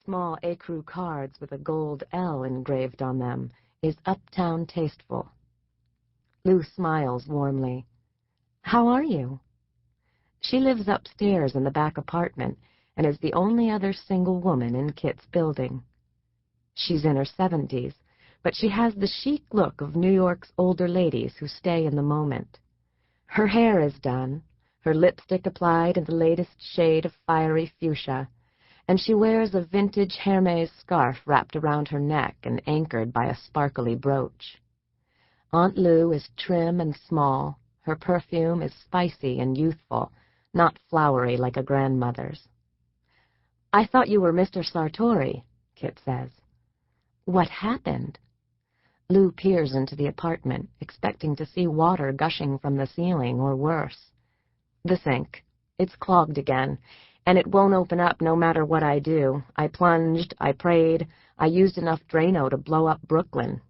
small écru cards with a gold L engraved on them, is Uptown Tasteful. Lou smiles warmly. How are you? She lives upstairs in the back apartment and is the only other single woman in Kit's building. She's in her 70s, but she has the chic look of New York's older ladies who stay in the moment. Her hair is done, her lipstick applied in the latest shade of fiery fuchsia, and she wears a vintage Hermes scarf wrapped around her neck and anchored by a sparkly brooch. Aunt Lou is trim and small. Her perfume is spicy and youthful, not flowery like a grandmother's. I thought you were Mr. Sartori, Kit says. What happened? Lou peers into the apartment, expecting to see water gushing from the ceiling, or worse. The sink. It's clogged again, and it won't open up no matter what I do. I plunged, I prayed, I used enough Drano to blow up Brooklyn.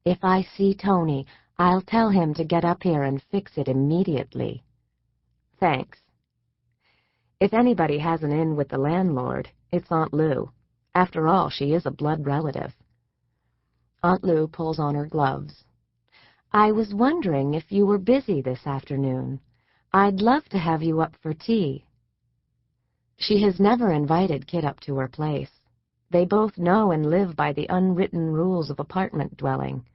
If I see Tony, I'll tell him to get up here and fix it immediately. Thanks. If anybody has an in with the landlord, it's Aunt Lou. After all, she is a blood relative. Aunt Lou pulls on her gloves. I was wondering if you were busy this afternoon. I'd love to have you up for tea. She has never invited Kit up to her place. They both know and live by the unwritten rules of apartment dwelling.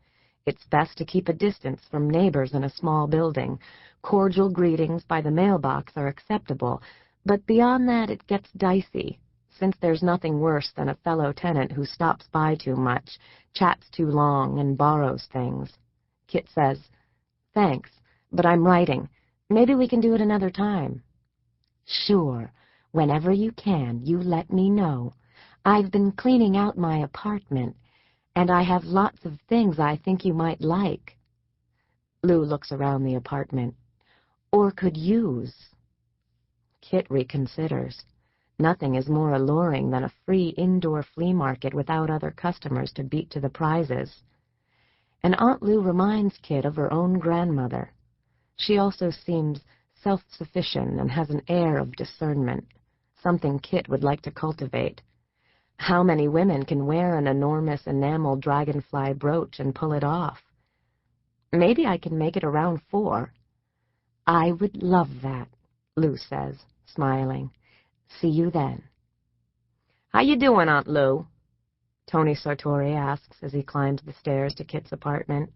It's best to keep a distance from neighbors in a small building. Cordial greetings by the mailbox are acceptable, but beyond that it gets dicey, since there's nothing worse than a fellow tenant who stops by too much, chats too long, and borrows things. Kit says, Thanks, but I'm writing. Maybe we can do it another time. Sure. Whenever you can, you let me know. I've been cleaning out my apartment, and I have lots of things I think you might like. Lou looks around the apartment. Or could use. Kit reconsiders. Nothing is more alluring than a free indoor flea market without other customers to beat to the prizes. And Aunt Lou reminds Kit of her own grandmother. She also seems self-sufficient and has an air of discernment, something Kit would like to cultivate. How many women can wear an enormous enamel dragonfly brooch and pull it off? Maybe I can make it around 4. I would love that, Lou says, smiling. See you then. How you doing, Aunt Lou? Tony Sartori asks as he climbs the stairs to Kit's apartment.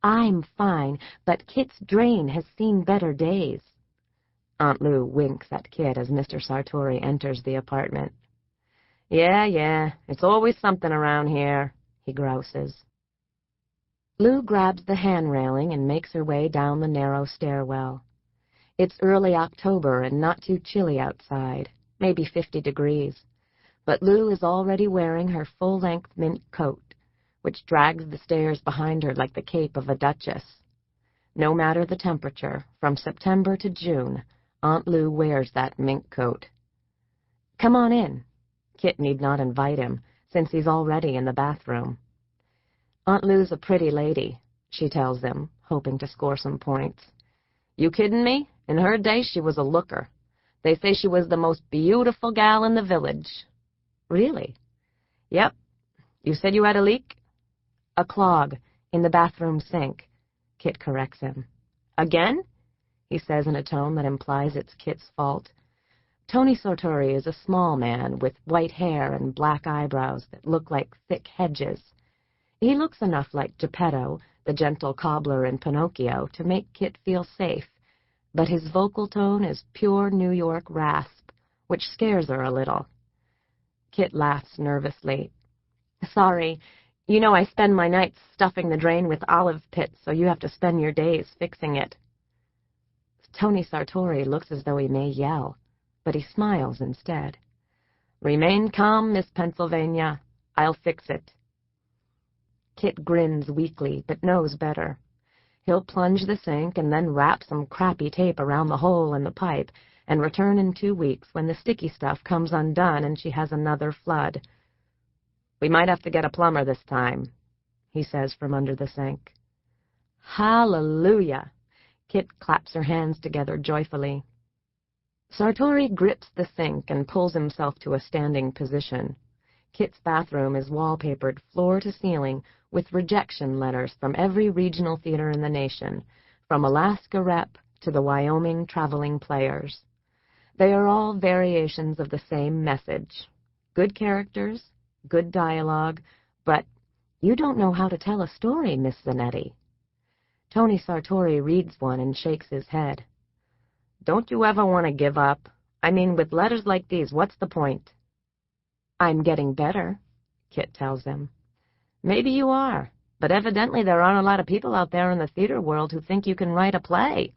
I'm fine, but Kit's drain has seen better days. Aunt Lou winks at Kit as Mr. Sartori enters the apartment. Yeah, it's always something around here, he grouses. Lou grabs the hand railing and makes her way down the narrow stairwell. It's early October and not too chilly outside, maybe 50 degrees, but Lou is already wearing her full-length mink coat, which drags the stairs behind her like the cape of a duchess. No matter the temperature, from September to June, Aunt Lou wears that mink coat. Come on in. Kit need not invite him, since he's already in the bathroom. Aunt Lou's a pretty lady, she tells him, hoping to score some points. You kidding me? In her day, she was a looker. They say she was the most beautiful gal in the village. Really? Yep. You said you had a leak? A clog in the bathroom sink, Kit corrects him. Again? He says in a tone that implies it's Kit's fault. Tony Sartori is a small man with white hair and black eyebrows that look like thick hedges. He looks enough like Geppetto, the gentle cobbler in Pinocchio, to make Kit feel safe, but his vocal tone is pure New York rasp, which scares her a little. Kit laughs nervously. Sorry, you know I spend my nights stuffing the drain with olive pits, so you have to spend your days fixing it. Tony Sartori looks as though he may yell, but he smiles instead. Remain calm, Miss Pennsylvania. I'll fix it. Kit grins weakly, but knows better. He'll plunge the sink and then wrap some crappy tape around the hole in the pipe and return in 2 weeks when the sticky stuff comes undone and she has another flood. We might have to get a plumber this time, he says from under the sink. Hallelujah! Kit claps her hands together joyfully. Sartori grips the sink and pulls himself to a standing position. Kit's bathroom is wallpapered floor to ceiling with rejection letters from every regional theater in the nation, from Alaska Rep to the Wyoming Traveling Players. They are all variations of the same message. Good characters, good dialogue, but you don't know how to tell a story, Miss Zanetti. Tony Sartori reads one and shakes his head. Don't you ever want to give up? I mean, with letters like these, what's the point? I'm getting better, Kit tells him. Maybe you are, but evidently there aren't a lot of people out there in the theater world who think you can write a play.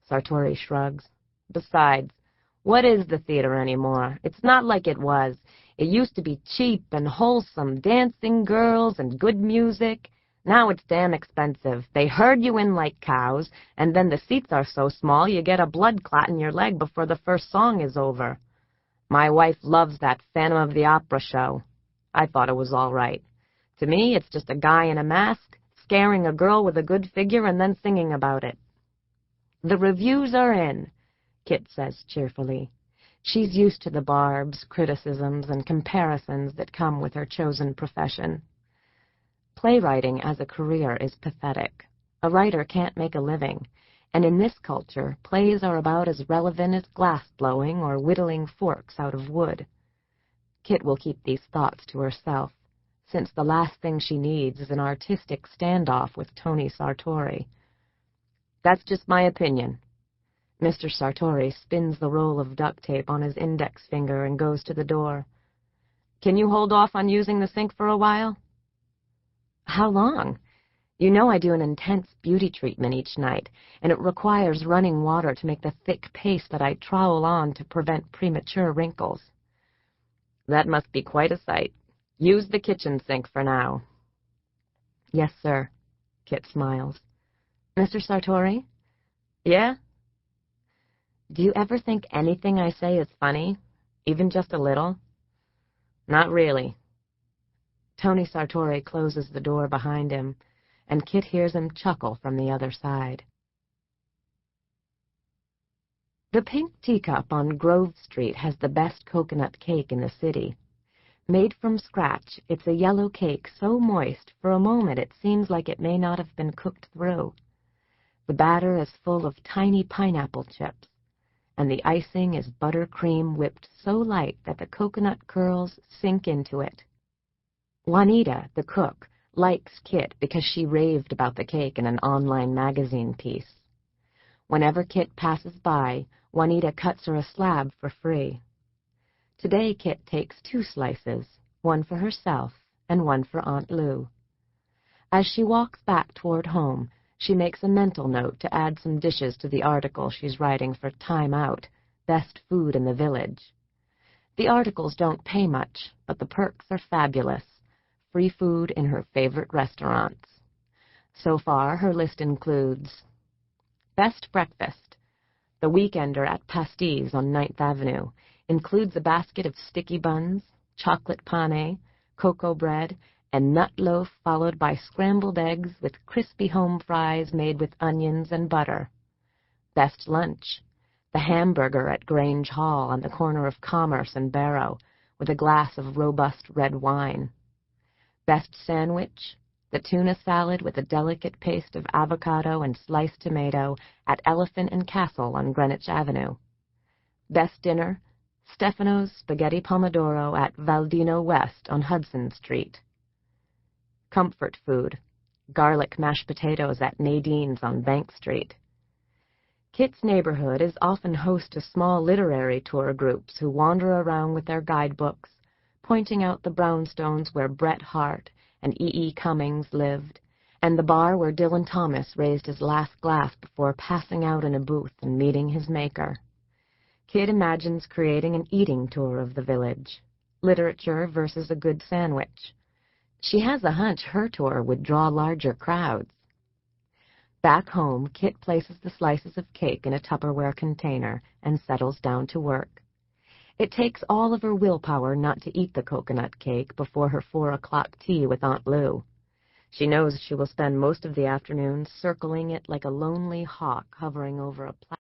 Sartori shrugs. Besides, what is the theater anymore? It's not like it was. It used to be cheap and wholesome, dancing girls and good music. Now it's damn expensive. They herd you in like cows, and then the seats are so small you get a blood clot in your leg before the first song is over. My wife loves that Phantom of the Opera show. I thought it was all right. To me, it's just a guy in a mask, scaring a girl with a good figure and then singing about it. The reviews are in, Kit says cheerfully. She's used to the barbs, criticisms, and comparisons that come with her chosen profession. Playwriting as a career is pathetic. A writer can't make a living, and in this culture, plays are about as relevant as glass-blowing or whittling forks out of wood. Kit will keep these thoughts to herself, since the last thing she needs is an artistic standoff with Tony Sartori. That's just my opinion. Mr. Sartori spins the roll of duct tape on his index finger and goes to the door. Can you hold off on using the sink for a while? How long? You know I do an intense beauty treatment each night, and it requires running water to make the thick paste that I trowel on to prevent premature wrinkles. That must be quite a sight. Use the kitchen sink for now. Yes, sir, Kit smiles. Mr. Sartori? Yeah? Do you ever think anything I say is funny? Even just a little? Not really. Tony Sartori closes the door behind him, and Kit hears him chuckle from the other side. The Pink Teacup on Grove Street has the best coconut cake in the city. Made from scratch, it's a yellow cake so moist for a moment it seems like it may not have been cooked through. The batter is full of tiny pineapple chips, and the icing is buttercream whipped so light that the coconut curls sink into it. Juanita, the cook, likes Kit because she raved about the cake in an online magazine piece. Whenever Kit passes by, Juanita cuts her a slab for free. Today Kit takes 2 slices, one for herself and one for Aunt Lou. As she walks back toward home, she makes a mental note to add some dishes to the article she's writing for Time Out, Best Food in the Village. The articles don't pay much, but the perks are fabulous. Free food in her favorite restaurants. So far, her list includes Best Breakfast. The Weekender at Pasties on 9th Avenue includes a basket of sticky buns, chocolate pane, cocoa bread, and nut loaf followed by scrambled eggs with crispy home fries made with onions and butter. Best Lunch. The hamburger at Grange Hall on the corner of Commerce and Barrow with a glass of robust red wine. Best Sandwich, the tuna salad with a delicate paste of avocado and sliced tomato at Elephant and Castle on Greenwich Avenue. Best Dinner, Stefano's Spaghetti Pomodoro at Valdino West on Hudson Street. Comfort Food, garlic mashed potatoes at Nadine's on Bank Street. Kit's neighborhood is often host to small literary tour groups who wander around with their guidebooks, pointing out the brownstones where Bret Harte and E.E. Cummings lived, and the bar where Dylan Thomas raised his last glass before passing out in a booth and meeting his maker. Kit imagines creating an eating tour of the village, literature versus a good sandwich. She has a hunch her tour would draw larger crowds. Back home, Kit places the slices of cake in a Tupperware container and settles down to work. It takes all of her willpower not to eat the coconut cake before her 4 o'clock tea with Aunt Lou. She knows she will spend most of the afternoon circling it like a lonely hawk hovering over a